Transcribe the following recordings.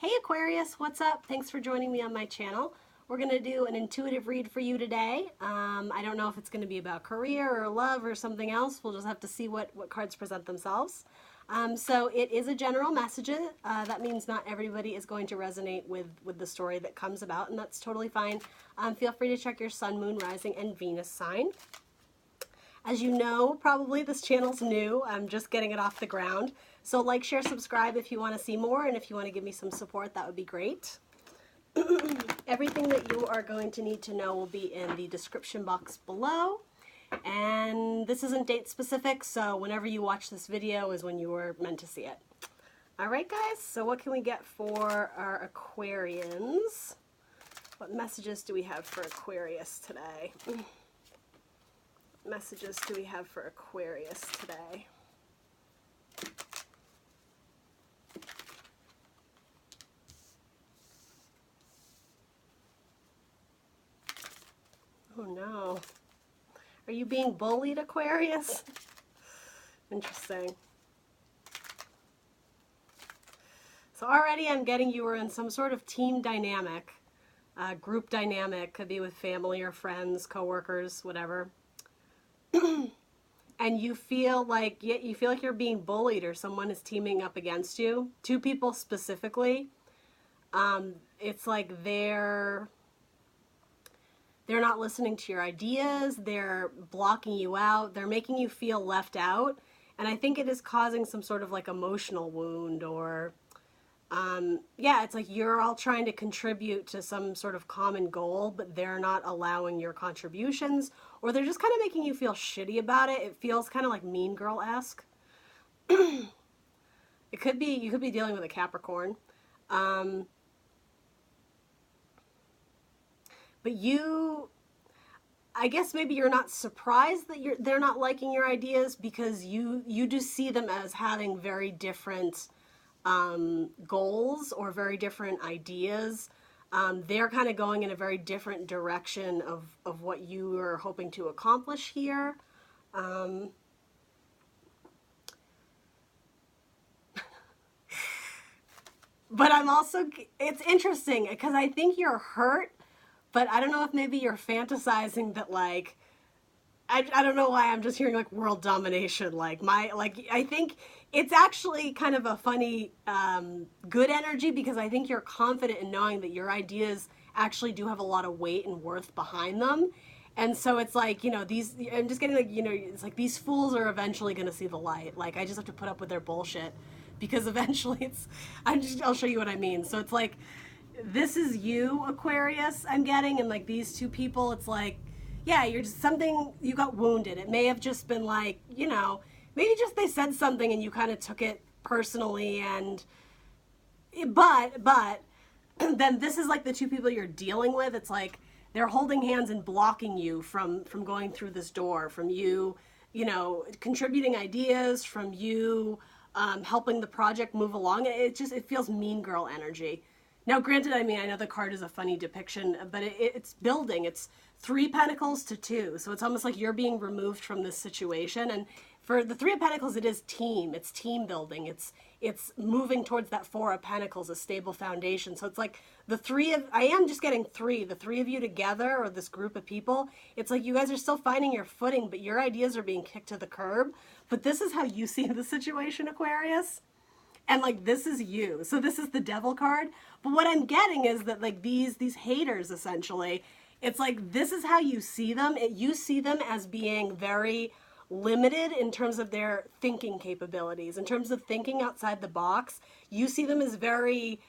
Hey Aquarius, what's up? Thanks for joining me on my channel. We're going to do an intuitive read for you today. I don't know if it's going to be about career or love or something else. We'll just have to see what cards present themselves. So it is a general message. That means not everybody is going to resonate with the story that comes about, and that's totally fine. Feel free to check your sun, moon, rising, and Venus sign. As you know, probably this channel's new. I'm just getting it off the ground. So like, share, subscribe if you want to see more, and if you want to give me some support, that would be great. Everything that you are going to need to know will be in the description box below. And this isn't date specific, so whenever you watch this video is when you were meant to see it. All right, guys, so what can we get for our Aquarians? What messages do we have for Aquarius today? Messages do we have for Aquarius today? Oh no. Are you being bullied, Aquarius? Interesting. So already I'm getting you were in some sort of team dynamic, group dynamic, could be with family or friends, coworkers, whatever. And you feel like you're being bullied or someone is teaming up against you. Two people specifically. It's like they're not listening to your ideas, they're blocking you out, they're making you feel left out, and I think it is causing some sort of like emotional wound, or yeah, it's like you're all trying to contribute to some sort of common goal, but they're not allowing your contributions, or they're just kind of making you feel shitty about it. It feels kind of like Mean Girl-esque. It could be, you could be dealing with a Capricorn. But I guess maybe you're not surprised that they're not liking your ideas, because you just see them as having very different goals or very different ideas. They're kind of going in a very different direction of what you are hoping to accomplish here. But I'm also, it's interesting because I think you're hurt. But I don't know if maybe you're fantasizing that, like, I don't know why I'm just hearing like world domination. I think it's actually kind of a funny, good energy, because I think you're confident in knowing that your ideas actually do have a lot of weight and worth behind them. And so it's like, you know, I'm just getting like, you know, it's like these fools are eventually going to see the light. Like, I just have to put up with their bullshit, because eventually I'll show you what I mean. So it's like, this is you, Aquarius, I'm getting, and like these two people, it's like, yeah, you're just you got wounded. It may have just been like, you know, maybe just they said something and you kind of took it personally, and but then this is like the two people you're dealing with. It's like they're holding hands and blocking you from going through this door, from you know, contributing ideas, from you helping the project move along. It feels Mean Girl energy. Now, granted, I mean, I know the card is a funny depiction, but it's building. It's 3 Pentacles to 2. So it's almost like you're being removed from this situation. And for the 3 of Pentacles, it is team. It's team building. It's moving towards that 4 of Pentacles, a stable foundation. So it's like I am just getting 3. The 3 of you together, or this group of people, it's like you guys are still finding your footing, but your ideas are being kicked to the curb. But this is how you see the situation, Aquarius. And like, this is you. So this is the Devil card. But what I'm getting is that like these haters, essentially, it's like, this is how you see them. You see them as being very limited in terms of their thinking capabilities, in terms of thinking outside the box. You see them as very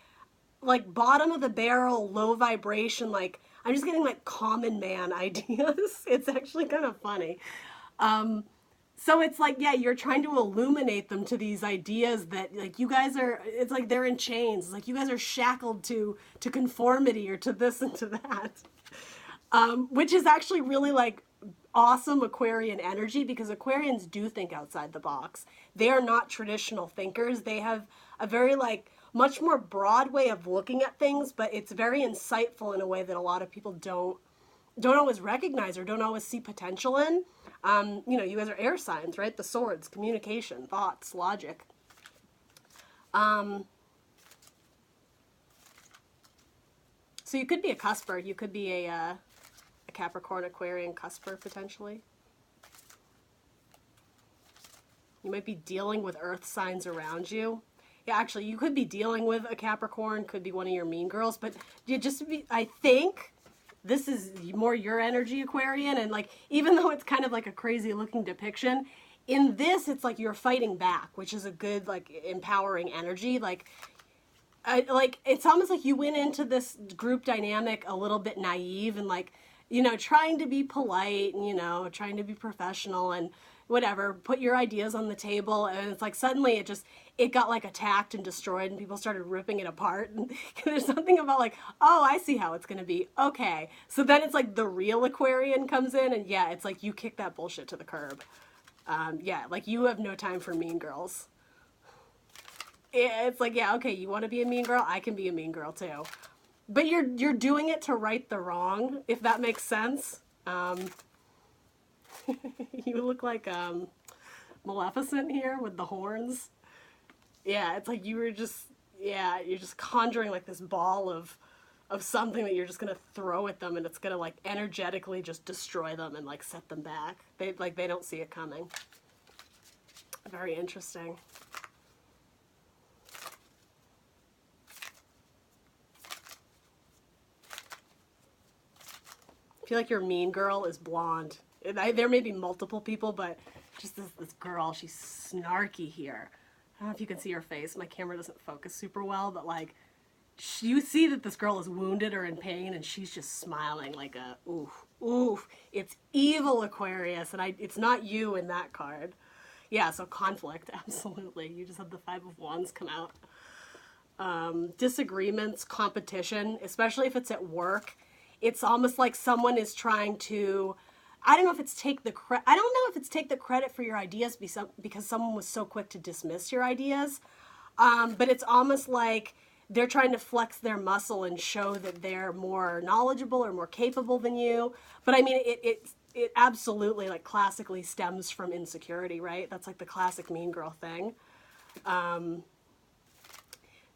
like bottom of the barrel, low vibration. Like, I'm just getting like common man ideas. It's actually kind of funny. So it's like, yeah, you're trying to illuminate them to these ideas that like you guys are, it's like they're in chains. It's like you guys are shackled to conformity, or to this and to that. Which is actually really like awesome Aquarian energy, because Aquarians do think outside the box. They are not traditional thinkers. They have a very like much more broad way of looking at things, but it's very insightful in a way that a lot of people don't always recognize or don't always see potential in. You know, you guys are air signs, right? The swords, communication, thoughts, logic. So you could be a cusper. You could be a Capricorn, Aquarian cusper, potentially. You might be dealing with earth signs around you. Yeah, actually, you could be dealing with a Capricorn, could be one of your mean girls, but you just be, I think this is more your energy, Aquarian, and like, even though it's kind of like a crazy looking depiction, in this, it's like you're fighting back, which is a good, like, empowering energy. Like, it's almost like you went into this group dynamic a little bit naive and like, you know, trying to be polite and, you know, trying to be professional and whatever, put your ideas on the table, and it's like suddenly it got like attacked and destroyed and people started ripping it apart, and there's something about like, oh, I see how it's gonna be, okay. So then it's like the real Aquarian comes in, and yeah, it's like you kick that bullshit to the curb. Yeah, like you have no time for mean girls. It's like, yeah, okay, you want to be a mean girl? I can be a mean girl too. But you're doing it to right the wrong, if that makes sense. You look like Maleficent here with the horns. Yeah, it's like you were just, yeah, you're just conjuring like this ball of something that you're just gonna throw at them, and it's gonna like energetically just destroy them and like set them back. They don't see it coming. Very interesting. I feel like your mean girl is blonde. There may be multiple people, but just this girl, she's snarky here. I don't know if you can see her face. My camera doesn't focus super well, but like, you see that this girl is wounded or in pain, and she's just smiling like a, oof, oof. It's evil, Aquarius, and it's not you in that card. Yeah, so conflict, absolutely. You just had the Five of Wands come out. Disagreements, competition, especially if it's at work. It's almost like someone is trying to, I don't know if it's take the credit for your ideas because someone was so quick to dismiss your ideas. But it's almost like they're trying to flex their muscle and show that they're more knowledgeable or more capable than you. But I mean, it absolutely, like, classically stems from insecurity, right? That's like the classic mean girl thing.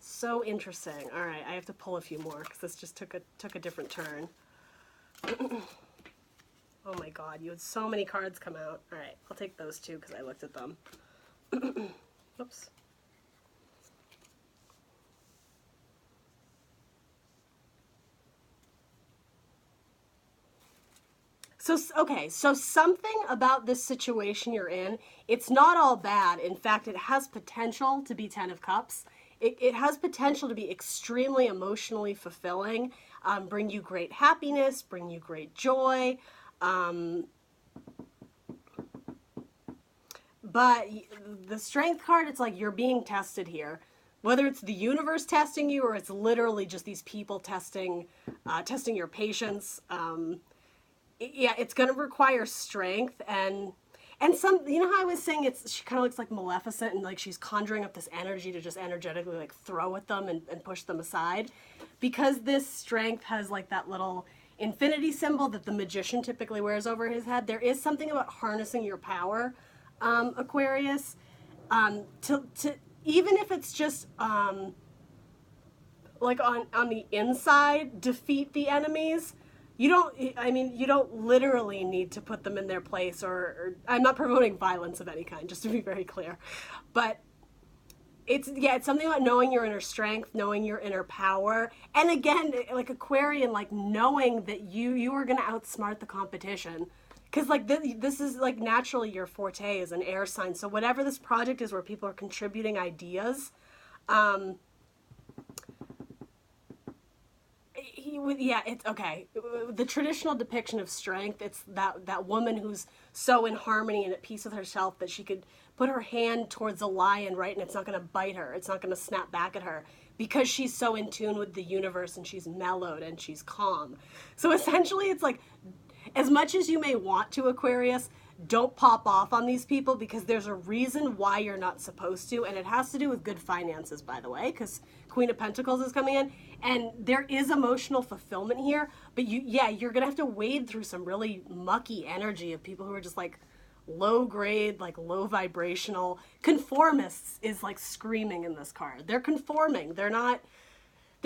So interesting. All right, I have to pull a few more because this just took a different turn. Oh my god, you had so many cards come out. All right, I'll take those two because I looked at them. Oops. So, okay, so something about this situation you're in, it's not all bad. In fact, it has potential to be Ten of Cups. It has potential to be extremely emotionally fulfilling, bring you great happiness, bring you great joy. But the Strength card, it's like you're being tested here. Whether it's the universe testing you or it's literally just these people testing your patience. Yeah, it's going to require strength and some, you know how I was saying she kind of looks like Maleficent and like she's conjuring up this energy to just energetically like throw at them and push them aside. Because this strength has like that little infinity symbol that the magician typically wears over his head, there is something about harnessing your power, Aquarius, to even if it's just like on the inside, defeat the enemies. You don't literally need to put them in their place or I'm not promoting violence of any kind, just to be very clear. But it's something about knowing your inner strength, knowing your inner power. And again, like Aquarian, like knowing that you are going to outsmart the competition. Because like this is like naturally your forte as an air sign. So whatever this project is where people are contributing ideas, it's okay. The traditional depiction of strength, it's that woman who's so in harmony and at peace with herself that she could put her hand towards a lion, right, and it's not going to bite her. It's not going to snap back at her because she's so in tune with the universe and she's mellowed and she's calm. So essentially, it's like, as much as you may want to, Aquarius, don't pop off on these people because there's a reason why you're not supposed to, and it has to do with good finances, by the way, because Queen of Pentacles is coming in, and there is emotional fulfillment here, but you're gonna have to wade through some really mucky energy of people who are just like low grade, like low vibrational. Conformists is like screaming in this card. They're conforming. They're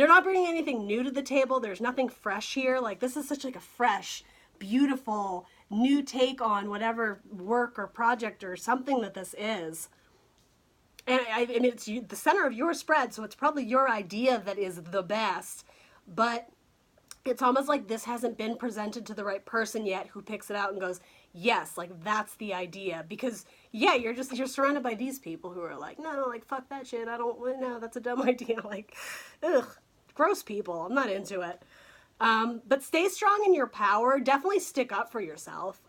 they're not bringing anything new to the table. There's nothing fresh here. Like, this is such like a fresh, beautiful, new take on whatever work or project or something that this is. And I mean, it's the center of your spread, so it's probably your idea that is the best. But it's almost like this hasn't been presented to the right person yet who picks it out and goes, yes, like that's the idea. Because yeah, you're surrounded by these people who are like, no, like fuck that shit. I don't know. That's a dumb idea. Like, ugh, gross people. I'm not into it. But stay strong in your power. Definitely stick up for yourself.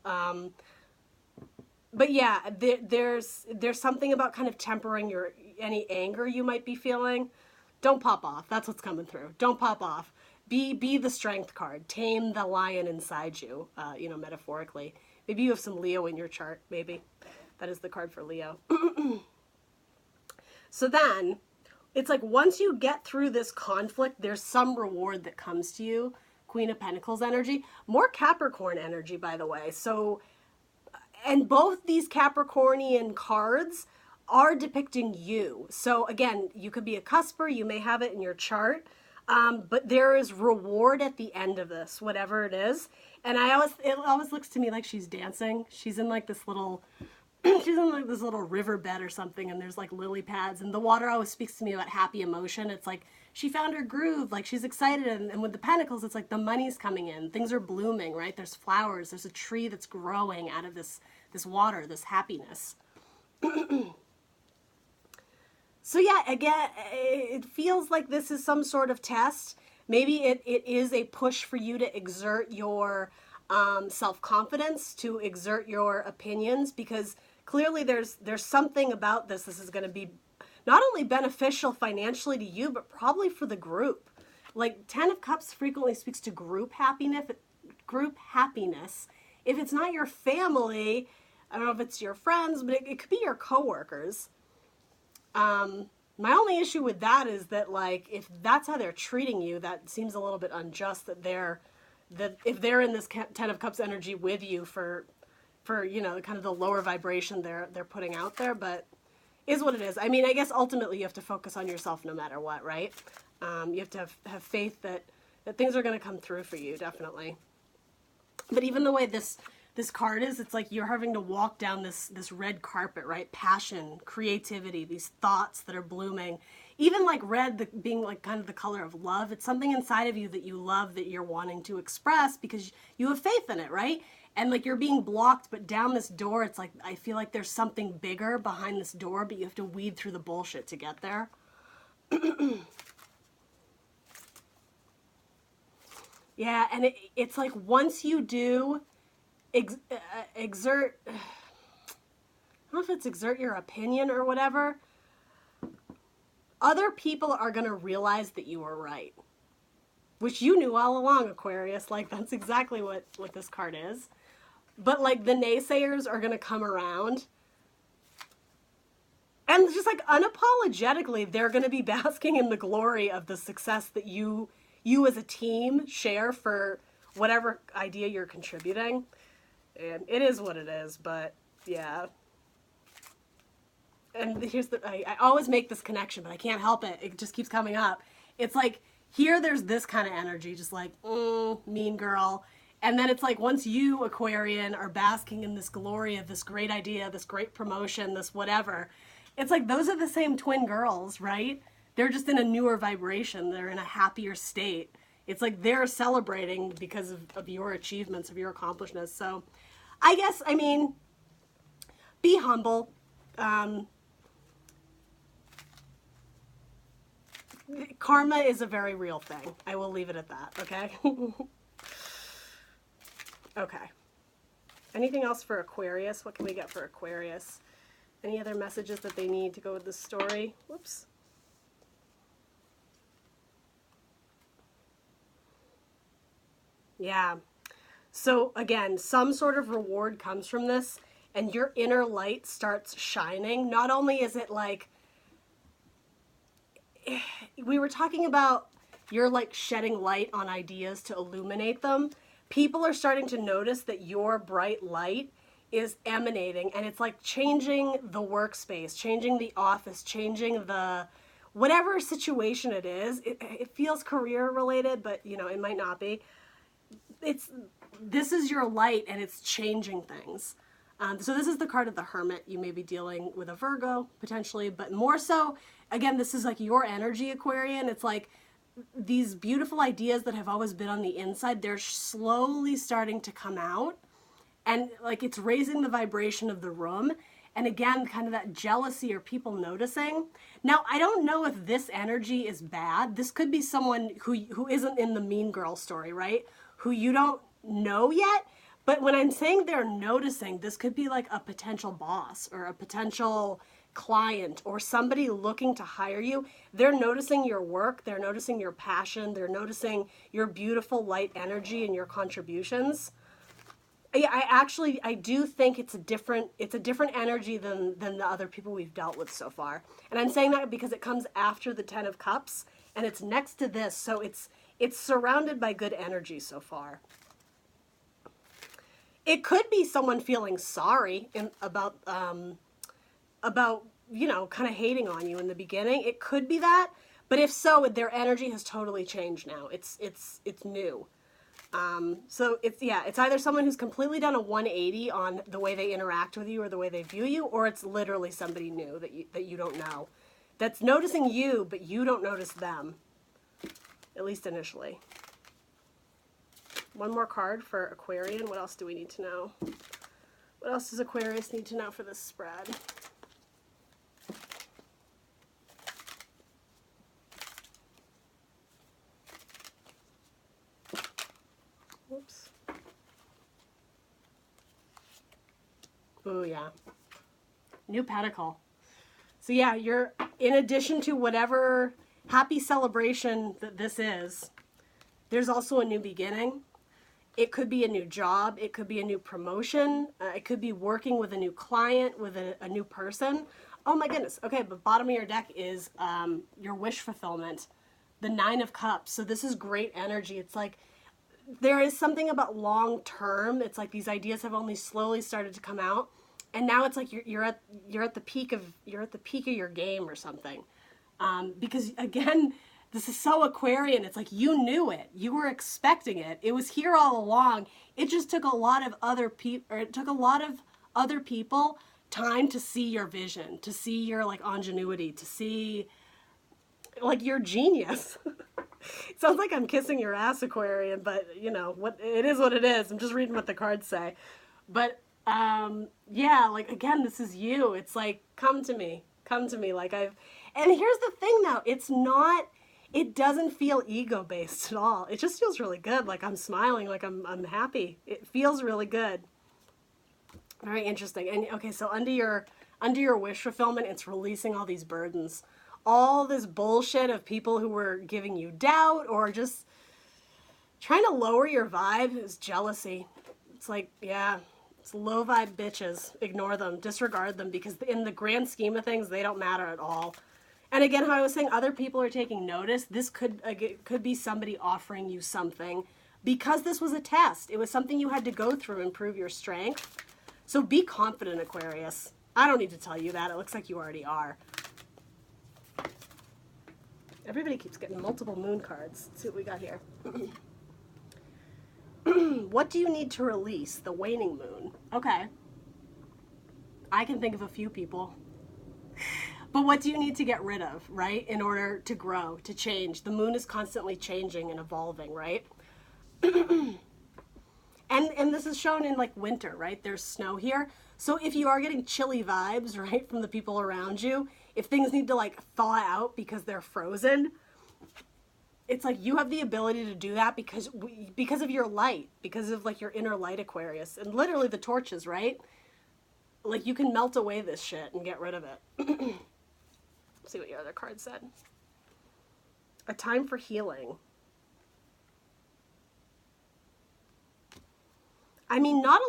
But yeah, there's something about kind of tempering any anger you might be feeling. Don't pop off. That's what's coming through. Don't pop off. Be the strength card. Tame the lion inside you, metaphorically. Maybe you have some Leo in your chart, maybe. That is the card for Leo. So then, it's like once you get through this conflict, there's some reward that comes to you. Queen of Pentacles energy. More Capricorn energy, by the way. So, and both these Capricornian cards are depicting you. So again, you could be a cusper, you may have it in your chart. But there is reward at the end of this, whatever it is. And it always looks to me like she's dancing. She's in like this little, riverbed or something, and there's like lily pads, and the water always speaks to me about happy emotion. It's like she found her groove, like she's excited, and with the pentacles, it's like the money's coming in, things are blooming, right? There's flowers, there's a tree that's growing out of this water, this happiness. So yeah, again, it feels like this is some sort of test. Maybe it is a push for you to exert your self-confidence, to exert your opinions, because clearly there's something about this. This is going to be not only beneficial financially to you, but probably for the group. Like 10 of Cups frequently speaks to group happiness. If it's not your family, I don't know if it's your friends, but it could be your coworkers. My only issue with that is that, like, if that's how they're treating you, that seems a little bit unjust, that if they're in this 10 of Cups energy with you for kind of the lower vibration they're putting out there, but is what it is. I mean, I guess ultimately you have to focus on yourself no matter what, right? You have to have faith that things are going to come through for you, definitely. But even the way this card is, it's like you're having to walk down this red carpet, right? Passion, creativity, these thoughts that are blooming. Even like red being like kind of the color of love. It's something inside of you that you love, that you're wanting to express because you have faith in it, right? And like you're being blocked, but down this door, it's like I feel like there's something bigger behind this door, but you have to weed through the bullshit to get there. Yeah, and it's like once you do exert, I don't know if it's exert your opinion or whatever, other people are going to realize that you were right. Which you knew all along, Aquarius. Like, that's exactly what this card is. But, like, the naysayers are going to come around. And just, like, unapologetically, they're going to be basking in the glory of the success that you as a team share for whatever idea you're contributing. And it is what it is, but, yeah. And here's I always make this connection, but I can't help it. It just keeps coming up. It's like, here there's this kind of energy, just like, mean girl. And then it's like, once you, Aquarian, are basking in this glory of this great idea, this great promotion, this whatever, it's like those are the same twin girls, right? They're just in a newer vibration. They're in a happier state. It's like they're celebrating because of your achievements, of your accomplishments. So I guess, I mean, be humble. Karma is a very real thing. I will leave it at that, okay? Okay. Anything else for Aquarius? What can we get for Aquarius? Any other messages that they need to go with the story? Whoops. Yeah. So again, some sort of reward comes from this, and your inner light starts shining. Not only is it like, we were talking about you're like shedding light on ideas to illuminate them. People are starting to notice that your bright light is emanating, and it's like changing the workspace, changing the office, changing whatever situation it is, it feels career related, but you know, it might not be. This is your light and it's changing things. So this is the card of the Hermit. You may be dealing with a Virgo potentially, but more so, again, this is like your energy, Aquarian. It's like these beautiful ideas that have always been on the inside, they're slowly starting to come out, and like it's raising the vibration of the room. And again, kind of that jealousy or people noticing. Now, I don't know if this energy is bad. This could be someone who isn't in the mean girl story, right? Who you don't know yet. But when I'm saying they're noticing, this could be like a potential boss or a potential client or somebody looking to hire you. They're noticing your work. They're noticing your passion. They're noticing your beautiful light energy and your contributions. Yeah, I do think it's a different energy than the other people we've dealt with so far. And I'm saying that because it comes after the 10 of Cups and it's next to this, so it's surrounded by good energy so far. It could be someone feeling sorry about you know, kind of hating on you in the beginning. It could be that, but if so, their energy has totally changed now. It's new. So it's either someone who's completely done a 180 on the way they interact with you or the way they view you, or it's literally somebody new that you don't know, that's noticing you, but you don't notice them, at least initially. One more card for Aquarian. What else do we need to know? What else does Aquarius need to know for this spread? Whoops. Oh, yeah. New Pentacle. So yeah, you're, in addition to whatever happy celebration that this is, there's also a new beginning. It could be a new job. It could be a new promotion. It could be working with a new client, with a new person. Oh my goodness. Okay, but bottom of your deck is your wish fulfillment. The 9 of Cups. So this is great energy. It's like, there is something about long term. It's like these ideas have only slowly started to come out, and now it's like you're at the peak of your game or something. Because again, this is so Aquarian. It's like you knew it, you were expecting it. It was here all along. It just took a lot of other people, or it took a lot of other people time to see your vision, to see your like ingenuity, to see like your genius. It sounds like I'm kissing your ass, Aquarian, but you know what, it is what it is. I'm just reading what the cards say. But yeah, like again, this is you. It's like, come to me, like and here's the thing though, it doesn't feel ego based at all. It just feels really good. Like I'm smiling, like I'm happy. It feels really good. Very interesting. And okay, so under your wish fulfillment, it's releasing all these burdens. All this bullshit of people who were giving you doubt or just trying to lower your vibe is jealousy. It's like, yeah, it's low vibe bitches. Ignore them, disregard them, because in the grand scheme of things, they don't matter at all. And again, how I was saying, other people are taking notice. This could be somebody offering you something because this was a test. It was something you had to go through and prove your strength. So be confident, Aquarius. I don't need to tell you that. It looks like you already are. Everybody keeps getting multiple moon cards. Let's see what we got here. What do you need to release? The waning moon. Okay. I can think of a few people. But what do you need to get rid of, right? In order to grow, to change. The moon is constantly changing and evolving, right? And this is shown in like winter, right? There's snow here. So if you are getting chilly vibes, right, from the people around you, if things need to like thaw out because they're frozen, it's like you have the ability to do that because of your light, because of like your inner light, Aquarius, and literally the torches, right? Like you can melt away this shit and get rid of it. Let's see what your other card said. A time for healing. I mean, not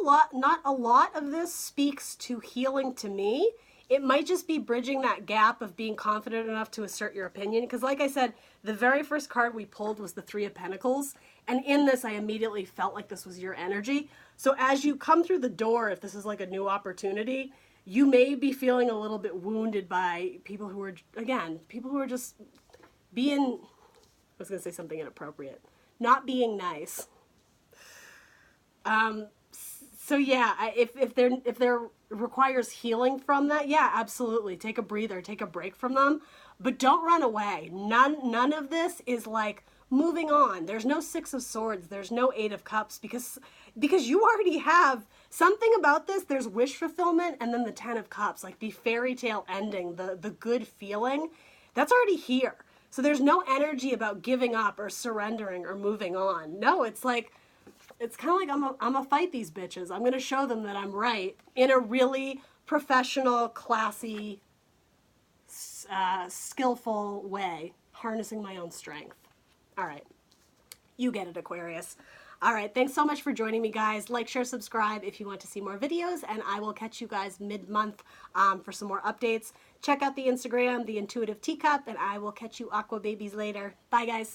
a lot of this speaks to healing to me. It might just be bridging that gap of being confident enough to assert your opinion. Because like I said, the very first card we pulled was the 3 of Pentacles. And in this, I immediately felt like this was your energy. So as you come through the door, if this is like a new opportunity, you may be feeling a little bit wounded by people who are, again, people who are just being, I was going to say something inappropriate, not being nice. So yeah, if there requires healing from that, yeah, absolutely. Take a breather, take a break from them, but don't run away. None of this is like moving on. There's no Six of Swords. There's no Eight of Cups because you already have something about this. There's wish fulfillment and then the Ten of Cups, like the fairy tale ending, the good feeling. That's already here. So there's no energy about giving up or surrendering or moving on. No, it's like, it's kind of like I'm gonna fight these bitches. I'm gonna show them that I'm right in a really professional, classy, skillful way, harnessing my own strength. All right, you get it, Aquarius. All right, thanks so much for joining me, guys. Like, share, subscribe if you want to see more videos, and I will catch you guys mid-month for some more updates. Check out the Instagram, The Intuitive Teacup, and I will catch you aqua babies later. Bye, guys.